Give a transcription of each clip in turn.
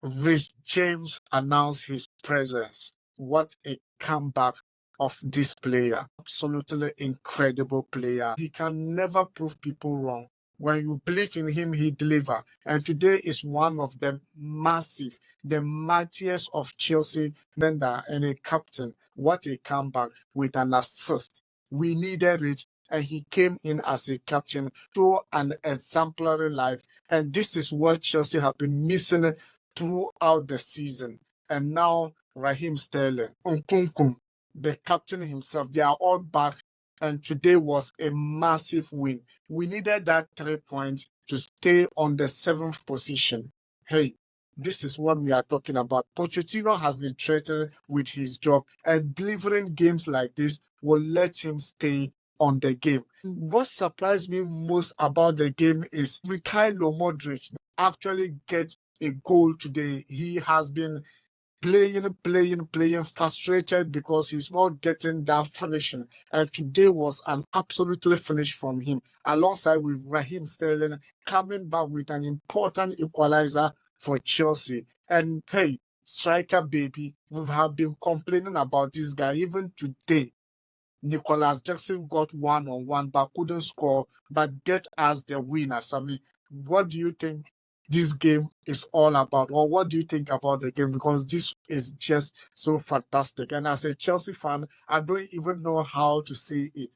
Reece James announced his presence. What a comeback of this player. Absolutely incredible player. He can never prove people wrong. When you believe in him, he delivers. And today is one of the massive, the mightiest of Chelsea defender and a captain. What a comeback with an assist. We needed it, and he came in as a captain to an exemplary life. And this is what Chelsea have been missing throughout the season. And now Raheem Sterling, Nkunku, the captain himself, they are all back. And today was a massive win. We needed that 3 points to stay on the 7th position. Hey, this is what we are talking about. Pochettino has been threatened with his job, and delivering games like this will let him stay on the game. What surprised me most about the game is Mykhailo Mudryk actually get a goal today. He has been playing, frustrated because he's not getting that finishing. And today was an absolutely finish from him, alongside with Raheem Sterling coming back with an important equalizer for Chelsea. And hey, striker baby, we have been complaining about this guy even today. Nikolas Jackson got one-on-one but couldn't score, but get us the winner. Sammy, what do you think this game is all about? Or what do you think about the game? Because this is just so fantastic. And as a Chelsea fan, I don't even know how to say it.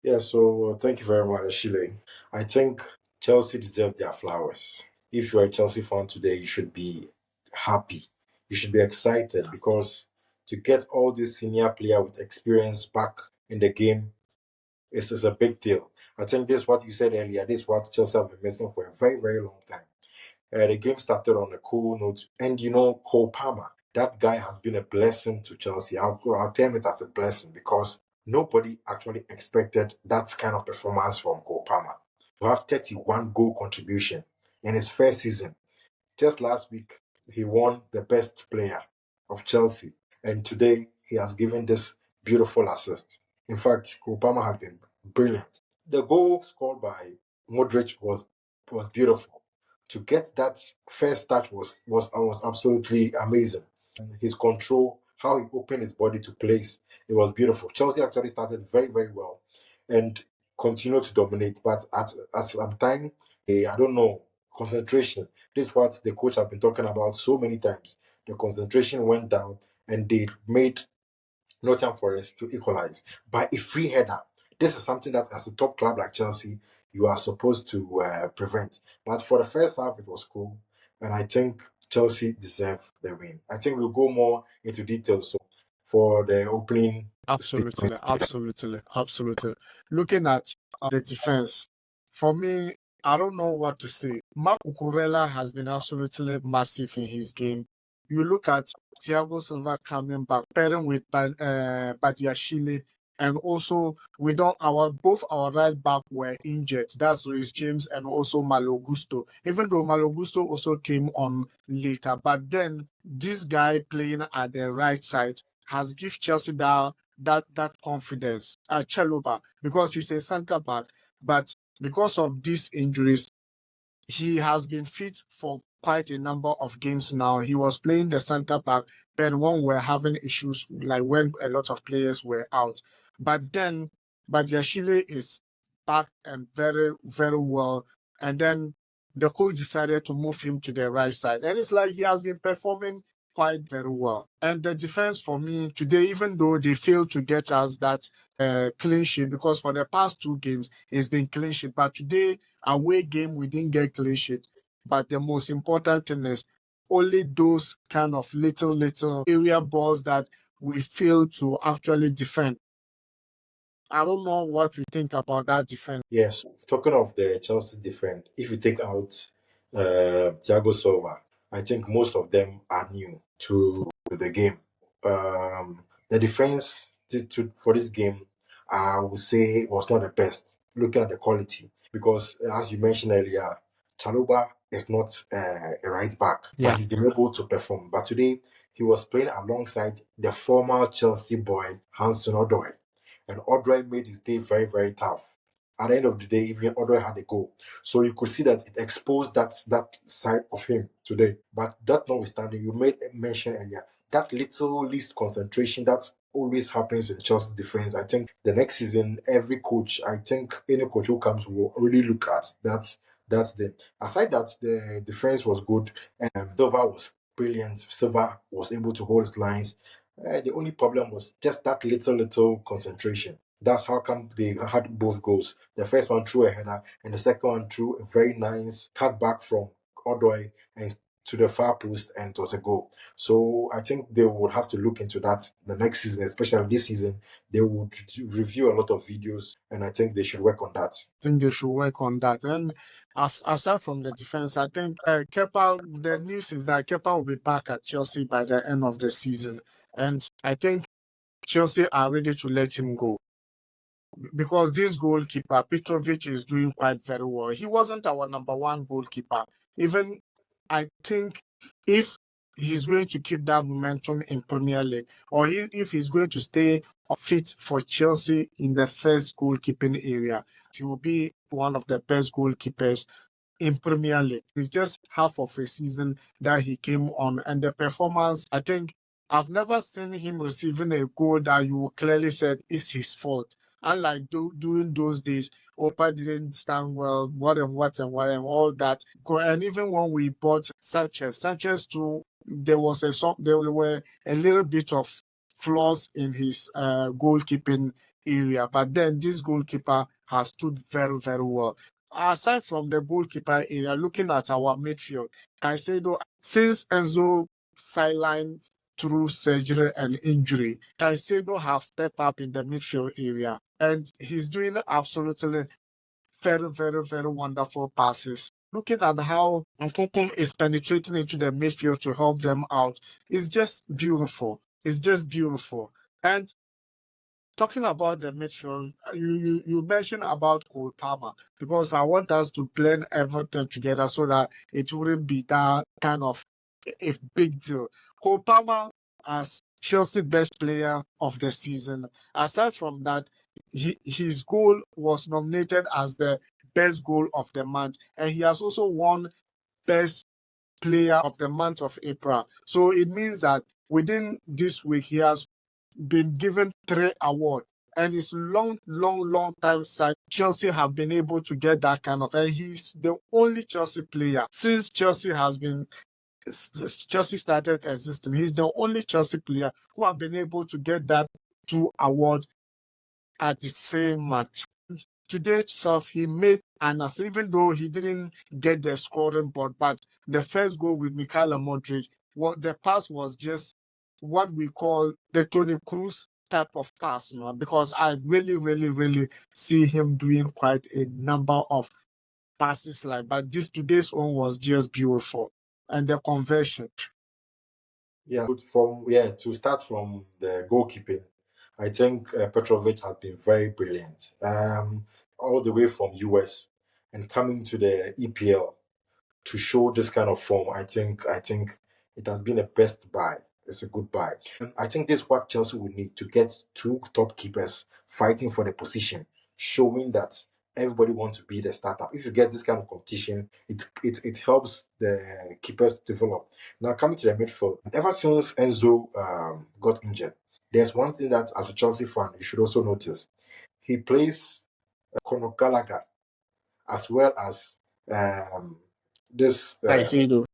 Yeah, so thank you very much, Shile. I think Chelsea deserve their flowers. If you're a Chelsea fan today, you should be happy. You should be excited because to get all these senior player with experience back in the game is a big deal. I think this is what you said earlier. This is what Chelsea have been missing for a very, very long time. The game started on a cool note, and Cole Palmer, that guy has been a blessing to Chelsea. I'll term it as a blessing because nobody actually expected that kind of performance from Cole Palmer. To have 31 goal contribution in his first season. Just last week, he won the best player of Chelsea, and today he has given this beautiful assist. In fact, Cole Palmer has been brilliant. The goal scored by Mudryk was beautiful. To get that first touch was absolutely amazing. His control, how he opened his body to place, it was beautiful. Chelsea actually started very, very well and continued to dominate. But at some time, I don't know, concentration. This is what the coach have been talking about so many times. The concentration went down and they made Nottingham Forest to equalize by a free header. This is something that, as a top club like Chelsea, you are supposed to prevent. But for the first half, it was cool, and I think Chelsea deserve the win. I think we'll go more into details. So for the opening statement, Absolutely. Looking at the defense, for me, I don't know what to say. Mark Cucurella has been absolutely massive in his game. You look at Thiago Silver coming back, pairing with Badiashile, and also we don't both our right back were injured. That's Reece James and also Malo Gusto. Even though Malo Gusto also came on later, but then this guy playing at the right side has give Chelsea that confidence. Chalobah, because he's a centre back, but because of these injuries, he has been fit for quite a number of games now. He was playing the centre back, but when we're having issues, like when a lot of players were out. But then Badiashile is back and very, very well. And then the coach decided to move him to the right side. And it's like he has been performing quite very well. And the defense for me today, even though they failed to get us that clean sheet, because for the past 2 games, it's been clean sheet. But today, away game, we didn't get clean sheet. But the most important thing is only those kind of little area balls that we fail to actually defend. I don't know what you think about that defense. yes. Talking of the Chelsea defense, if you take out Thiago Silva, I think most of them are new to the game. The defense for this game, I would say, was not the best. Looking at the quality, because as you mentioned earlier, Chalobah is not a right back, but he's been able to perform. But today, he was playing alongside the former Chelsea boy Hanson Odoi, and Odoi made his day very, very tough. at the end of the day, even Odoi had a goal. So you could see that it exposed that side of him today. But that notwithstanding, you made a mention earlier, that little least concentration that always happens in Chelsea's defense. I think the next season, every coach, I think any coach who comes will really look at that. That's the aside that the defense was good. Silva was brilliant. Silva was able to hold his lines. The only problem was just that little concentration. That's how come they had both goals. The first one through a header, and the second one through a very nice cutback from Odoi and to the far post, and it was a goal. So I think they would have to look into that the next season, especially this season. They would review a lot of videos, and I think they should work on that. I think they should work on that. And aside from the defense, I think Kepa, the news is that Kepa will be back at Chelsea by the end of the season. And I think Chelsea are ready to let him go. Because this goalkeeper, Petrovic, is doing quite very well. He wasn't our number one goalkeeper. Even, I think, if he's going to keep that momentum in Premier League, or if he's going to stay fit for Chelsea in the first goalkeeping area, he will be one of the best goalkeepers in Premier League. It's just half of a season that he came on, and the performance, I think, I've never seen him receiving a goal that you clearly said is his fault. Unlike during those days, Opa didn't stand well, what and all that. And even when we bought Sanchez too, there were a little bit of flaws in his goalkeeping area. But then this goalkeeper has stood very, very well. Aside from the goalkeeper area, looking at our midfield, Caicedo, since Enzo sidelined through surgery and injury, Caicedo have stepped up in the midfield area, and he's doing absolutely very, very, very wonderful passes. Looking at how Nkoko is penetrating into the midfield to help them out, it's just beautiful. It's just beautiful. And talking about the midfield, you mentioned about Cole Palmer, because I want us to blend everything together so that it wouldn't be that kind of a big deal. Cole Palmer as Chelsea best player of the season. Aside from that, his goal was nominated as the best goal of the month, and he has also won best player of the month of April. So it means that within this week, he has been given 3 awards. And it's long time since Chelsea have been able to get that kind of, and he's the only Chelsea player since Chelsea started existing. He's the only Chelsea player who have been able to get that 2 awards at the same match. Today itself, he made an assist, even though he didn't get the scoring board, but the first goal with Mykhailo Mudryk, the pass was just what we call the Toni Kroos type of pass, because I really see him doing quite a number of passes like, but today's one was just beautiful. And the conversion. Yeah, to start from the goalkeeping, I think Petrovic has been very brilliant. All the way from US and coming to the EPL to show this kind of form, I think it has been a best buy. It's a good buy. And I think this is what Chelsea would need to get 2 top keepers fighting for the position, showing that everybody wants to be the starter. If you get this kind of competition, it helps the keepers to develop. Now coming to the midfield, ever since Enzo got injured, there's one thing that as a Chelsea fan you should also notice. He plays Conor Gallagher as well as this Caicedo.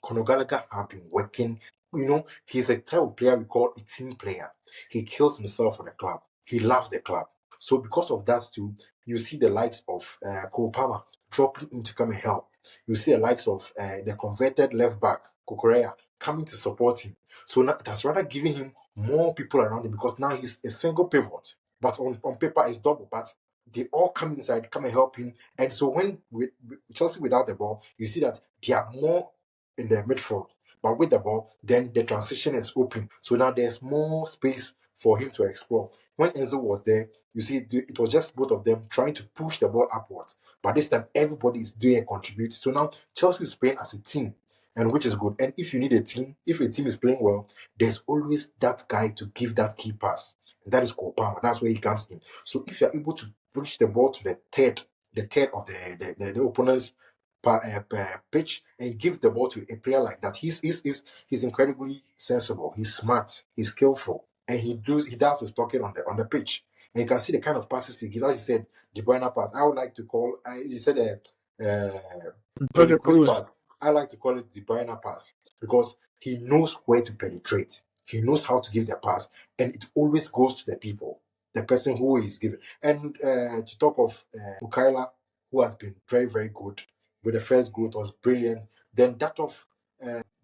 Conor Gallagher have been working. He's a type of player we call a team player. He kills himself for the club. He loves the club. So because of that too, you see the likes of Cole Palmer dropping in to come and help. You see the likes of the converted left back, Cucurella, coming to support him. So now that's rather giving him more people around him, because now he's a single pivot. But on paper, it's double. But they all come inside, come and help him. And so when with Chelsea without the ball, you see that they are more in the midfield. But with the ball, then the transition is open. So now there's more space for him to explore. When Enzo was there, you see it was just both of them trying to push the ball upwards. But this time, everybody is doing a contribute. So now Chelsea is playing as a team, and which is good. And if you need a team, if a team is playing well, there's always that guy to give that key pass. And that is Cole Palmer. That's where he comes in. So if you're able to push the ball to the third of the opponent's pitch and give the ball to a player like that, he's incredibly sensible. He's smart. He's skillful, and he does his talking on the pitch. And you can see the kind of passes he gives. As you said, De Bruyne pass. I would like to call. You said Tony Tony Cruz Cruz. pass. I like to call it De Bruyne pass because he knows where to penetrate. He knows how to give the pass, and it always goes to the people, the person who is giving. And to talk of Mykhailo, who has been very, very good with the first goal, it was brilliant. Then that of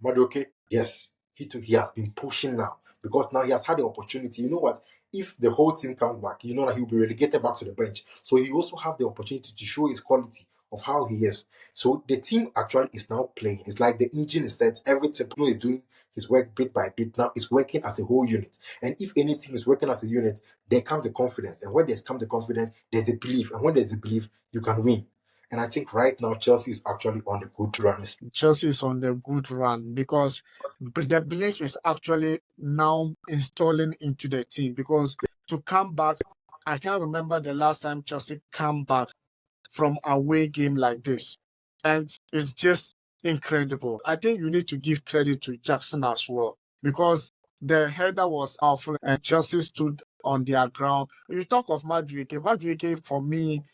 Mudryk, yes, he has been pushing now because now he has had the opportunity. You know what? If the whole team comes back, you know that he'll be relegated back to the bench. So he also have the opportunity to show his quality of how he is. So the team actually is now playing. It's like the engine is set. Everything is doing his work bit by bit. Now it's working as a whole unit. And if any team is working as a unit, there comes the confidence. And when there's comes the confidence, there's the belief. And when there's the belief, you can win. And I think right now Chelsea is actually on the good run. Chelsea is on the good run because the belief is actually now installing into the team. Because to come back, I can't remember the last time Chelsea come back from away game like this. And it's just incredible. I think you need to give credit to Jackson as well because the header was awful and Chelsea stood on their ground. You talk of Mudryk for me,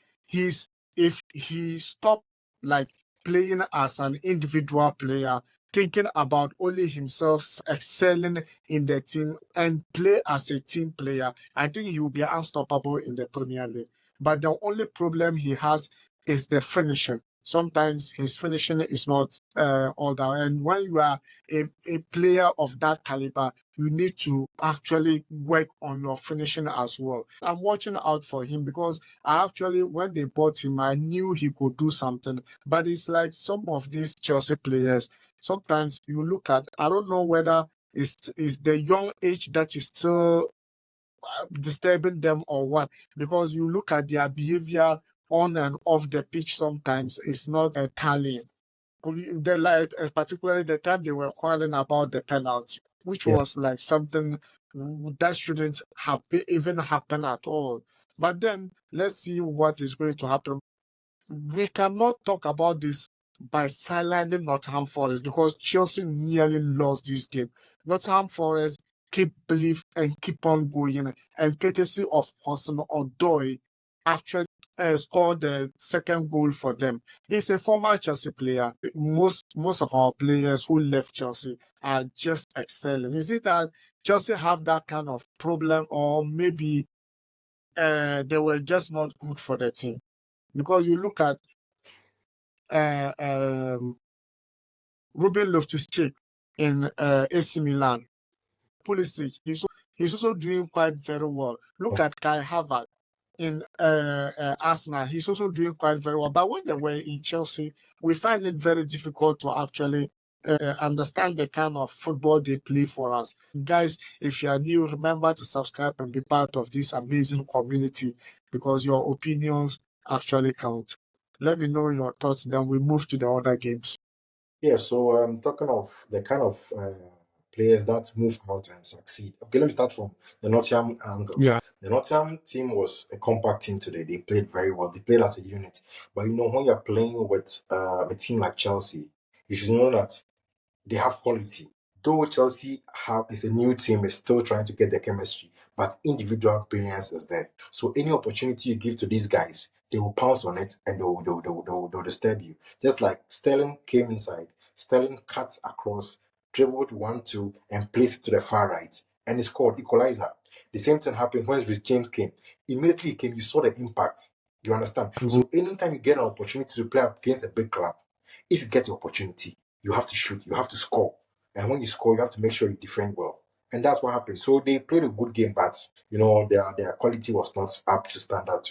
if he stopped like playing as an individual player, thinking about only himself excelling in the team and play as a team player, I think he will be unstoppable in the Premier League. But the only problem he has is the finishing. Sometimes his finishing is not all that. And when you are a player of that caliber, you need to actually work on your finishing as well. I'm watching out for him because when they bought him, I knew he could do something. But it's like some of these Chelsea players, sometimes you look at, I don't know whether it's the young age that is still disturbing them or what, because you look at their behavior on and off the pitch sometimes it's not tallying. They like, particularly the time they were quarreling about the penalty, which Yeah. was like something that shouldn't have even happened at all. But then let's see what is going to happen. We cannot talk about this by silencing Nottingham Forest because Chelsea nearly lost this game. Nottingham Forest keep belief and keep on going, and courtesy of Hudson Odoi actually scored the second goal for them. He's a former Chelsea player. Most of our players who left Chelsea are just excelling. Is it that Chelsea have that kind of problem, or maybe they were just not good for the team? Because you look at uh, um, Ruben Loftus-Cheek in AC Milan, Pulisic, he's also doing quite very well. Look at Kai Havertz in Arsenal, he's also doing quite very well. But when they were in Chelsea, we find it very difficult to actually understand the kind of football they play for us. Guys, if you are new, remember to subscribe and be part of this amazing community because your opinions actually count. Let me know your thoughts, then we move to the other games. Yeah, so talking of the kind of players that move out and succeed. Okay, let me start from the Nottingham angle. Yeah. The Nottingham team was a compact team today. They played very well. They played as a unit. But when you're playing with a team like Chelsea, you should know that they have quality. Though Chelsea is a new team, is still trying to get the chemistry, but individual brilliance is there. So any opportunity you give to these guys, they will pounce on it and they'll disturb you. Just like Sterling came inside, Sterling cuts across, dribbled 1-2, and placed it to the far right, and he scored equalizer. The same thing happened when Reece James came. Immediately he came, you saw the impact. You understand? So anytime you get an opportunity to play against a big club, if you get the opportunity, you have to shoot, you have to score. And when you score, you have to make sure you defend well. And that's what happened. So they played a good game, but their quality was not up to standard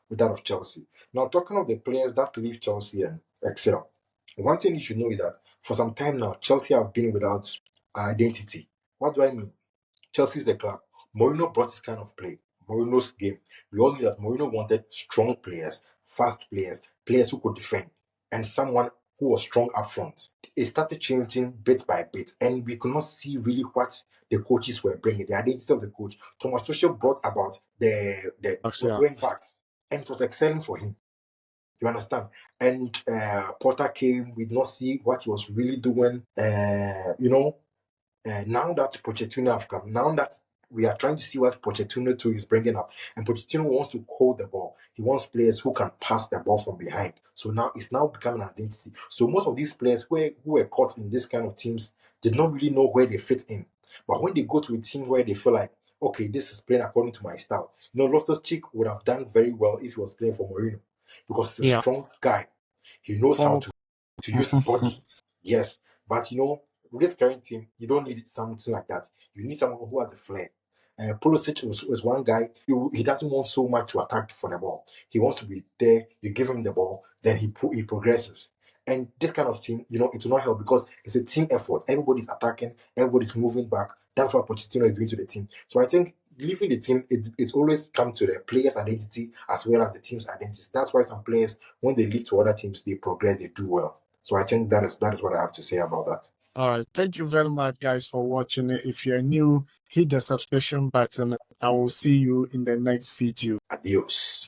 with that of Chelsea. Now talking of the players that leave Chelsea and excel, one thing you should know is that for some time now, Chelsea have been without identity. What do I mean? Chelsea is a club. Mourinho brought this kind of play. Mourinho's game. We all knew that Mourinho wanted strong players, fast players, players who could defend, and someone who was strong up front. It started changing bit by bit, and we could not see really what the coaches were bringing, the identity of the coach. Thomas Tuchel brought about the Yeah. wing backs, and it was excelling for him. You understand? And Potter came, we did not see what he was really doing. Now that Pochettino have come, now that we are trying to see what Pochettino too is bringing up, and Pochettino wants to hold the ball. He wants players who can pass the ball from behind. So now it's now becoming an identity. So most of these players who were caught in this kind of teams did not really know where they fit in. But when they go to a team where they feel like, okay, this is playing according to my style. Loftus-Cheek would have done very well if he was playing for Mourinho, because he's a Yeah. strong guy. He knows how to use his body. Yes, but with this current team, you don't need something like that. You need someone who has a flair. Pulisic was one guy. He doesn't want so much to attack for the ball. He wants to be there. You give him the ball, then he progresses. And this kind of team, it will not help because it's a team effort. Everybody's attacking. Everybody's moving back. That's what Pochettino is doing to the team. So I think leaving the team, it always comes to the player's identity as well as the team's identity. That's why some players, when they leave to other teams, they progress, they do well. So I think that is what I have to say about that. All right. Thank you very much, guys, for watching it. If you're new, hit the subscription button. I will see you in the next video. Adios.